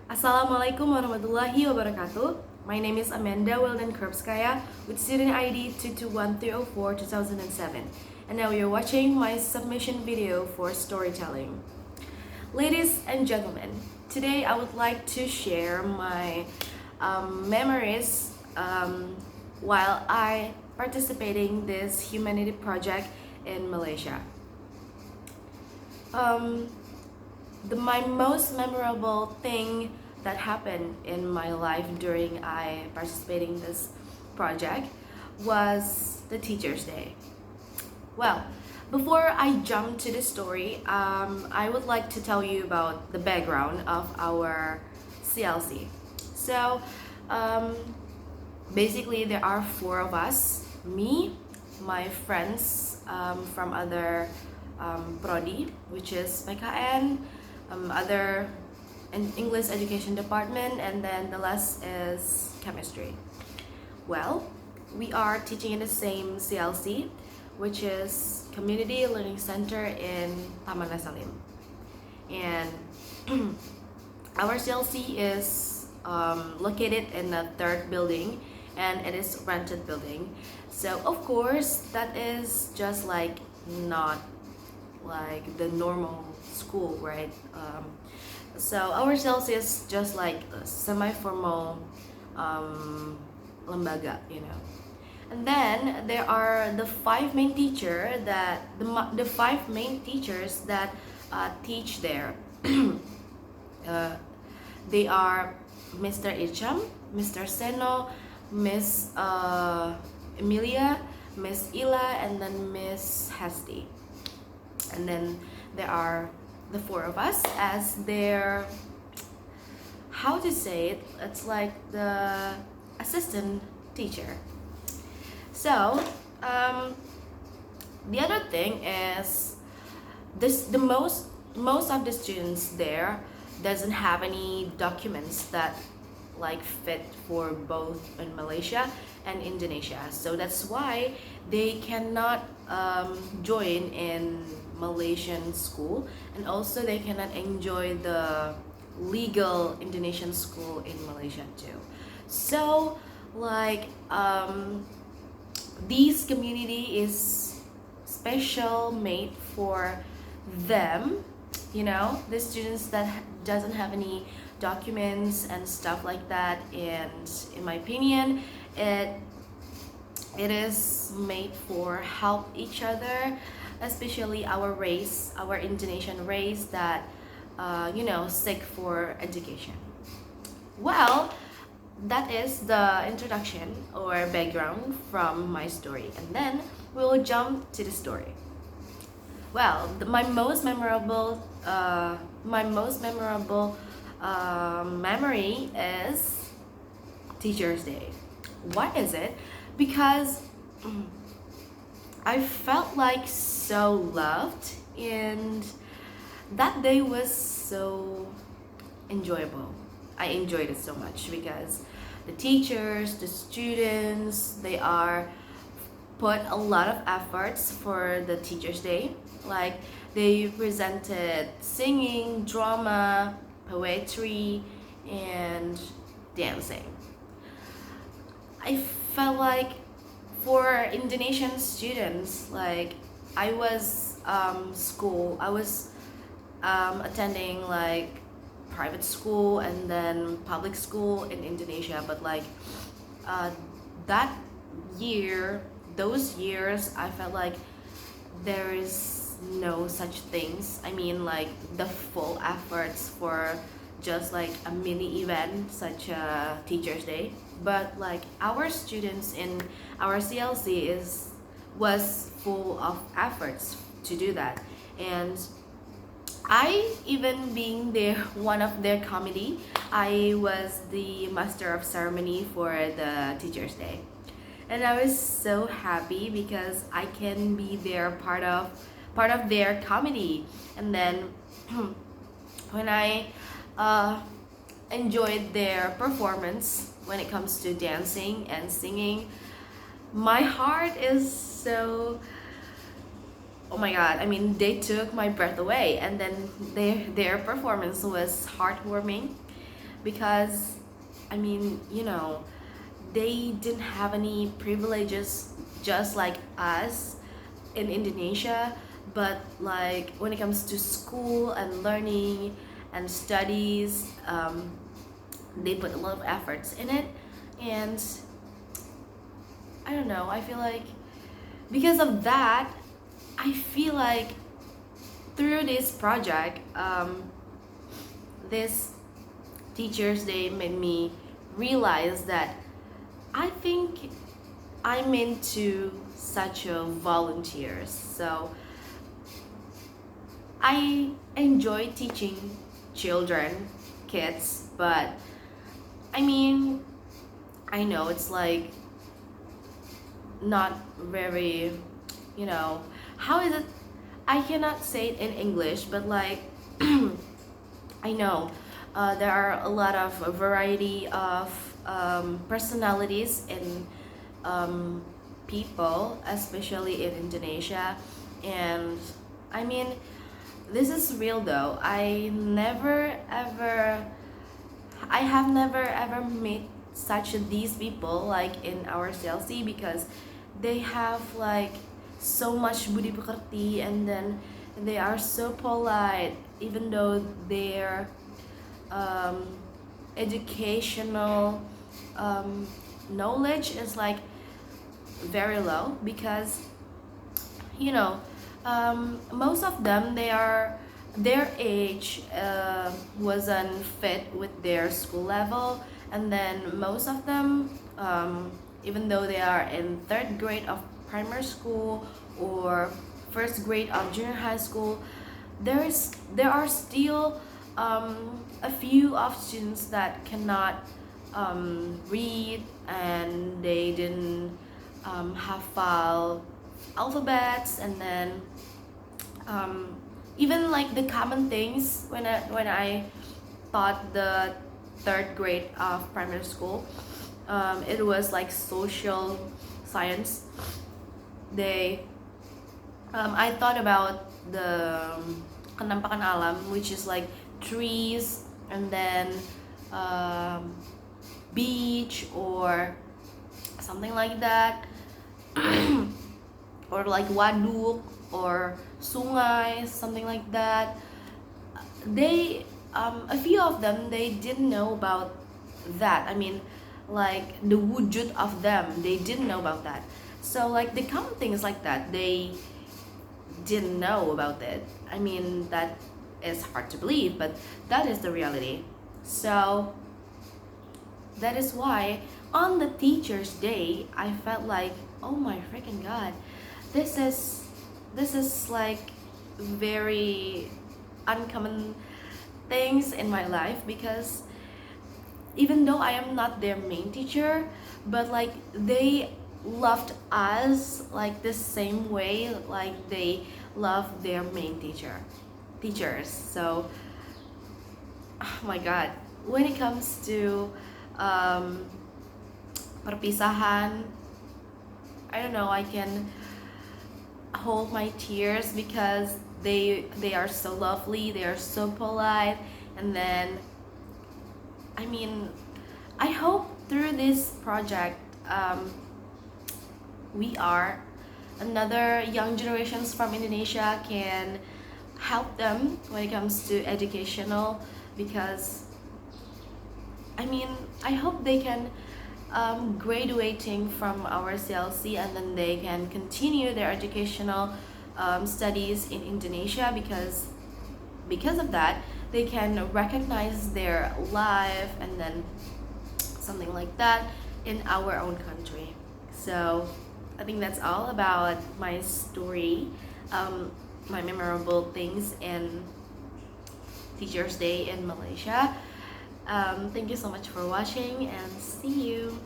Assalamualaikum warahmatullahi wabarakatuh. My name is Amanda Wilden Krupskaya with student ID 221304-2007, and now you're watching my submission video for storytelling. Ladies and gentlemen, today I would like to share my memories while I participating this humanity project in Malaysia. My most memorable thing that happened in my life during I participating this project was the Teachers' Day. Well, before I jump to the story, I would like to tell you about the background of our CLC. So, basically, there are four of us: me, my friends from other prodi, which is PKN, other English education department, and then the last is chemistry. Well, we are teaching in the same CLC, which is Community Learning Center in Taman Salim, and our CLC is located in the third building, and it is rented building. So of course that is just like not like the normal school, right? So our CLC is just like a semi-formal lembaga, you know. And then there are the five main teachers that teach there. They are Mr. Icham, Mr. Seno, Miss Emilia, Miss Ila, and then Miss Hesti. And then there are the four of us as their, how to say it, it's like the assistant teacher. So the other thing is the most of the students there doesn't have any documents that like fit for both in Malaysia and Indonesia, so that's why they cannot join in Malaysian school, and also they cannot enjoy the legal Indonesian school in Malaysia too. So like this community is special made for them, you know, the students that doesn't have any documents and stuff like that. And in my opinion, it is made for help each other, especially our race, our Indonesian race that you know, seek for education. Well, that is the introduction or background from my story, and then we will jump to the story. Well, my most memorable memory is Teachers' Day. Why is it? Because I felt like so loved, and that day was so enjoyable. I enjoyed it so much because the teachers, the students, they are put a lot of efforts for the Teachers' Day. Like they presented singing, drama, poetry, and dancing. I felt like for Indonesian students, like I was attending like private school and then public school in Indonesia, but like that year, those years, I felt like there is no such things. I mean, like the full efforts for just like a mini event such a Teachers' Day, but like our students in our CLC was full of efforts to do that. And I even being there one of their committee, I was the master of ceremony for the Teachers' Day, and I was so happy because I can be there part of their committee. And then when I enjoyed their performance when it comes to dancing and singing, my heart is so, oh my god, I mean, they took my breath away. And then their performance was heartwarming. because I mean, they didn't have any privileges just like us in Indonesia, but like when it comes to school and learning and studies, they put a lot of efforts in it. And I don't know, I feel like because of that, I feel like through this project, this Teachers Day made me realize that I think I'm into such a volunteers. So I enjoy teaching children, kids, but I mean, I know it's like not very, how is it? I cannot say it in English, but like, I know there are a lot of a variety of personalities in people, especially in Indonesia. And I mean, this is real though. I have never ever met such these people like in our CLC, because they have like so much budi pekerti, and then they are so polite even though their um, educational knowledge is like very low, because you know most of them, their age wasn't fit with their school level. And then most of them, even though they are in third grade of primary school or first grade of junior high school, there are still a few of students that cannot read, and they didn't have file alphabets. And then even like the common things, when I taught the third grade of primary school, it was like social science. They I thought about the kenampakan alam, which is like trees, and then um, beach or something like that, or like waduk or sungai, something like that. They a few of them, they didn't know about that. I mean, like the wujud of them, they didn't know about that. So like the common things like that, they didn't know about it. I mean, that is hard to believe, but that is the reality. So that is why on the Teachers Day, I felt like, oh my freaking god, this is like very uncommon things in my life, because even though I am not their main teacher, but like they loved us like the same way like they love their main teachers. So oh my god, when it comes to um, perpisahan, I don't know, I can hold my tears, because they are so lovely, they are so polite. And then I mean, I hope through this project, we are another young generations from Indonesia can help them when it comes to educational. Because I mean, I hope they can graduating from our CLC, and then they can continue their educational studies in Indonesia, because of that they can recognize their life, and then something like that in our own country. So I think that's all about my story, my memorable things in Teachers Day in Malaysia. Thank you so much for watching, and see you.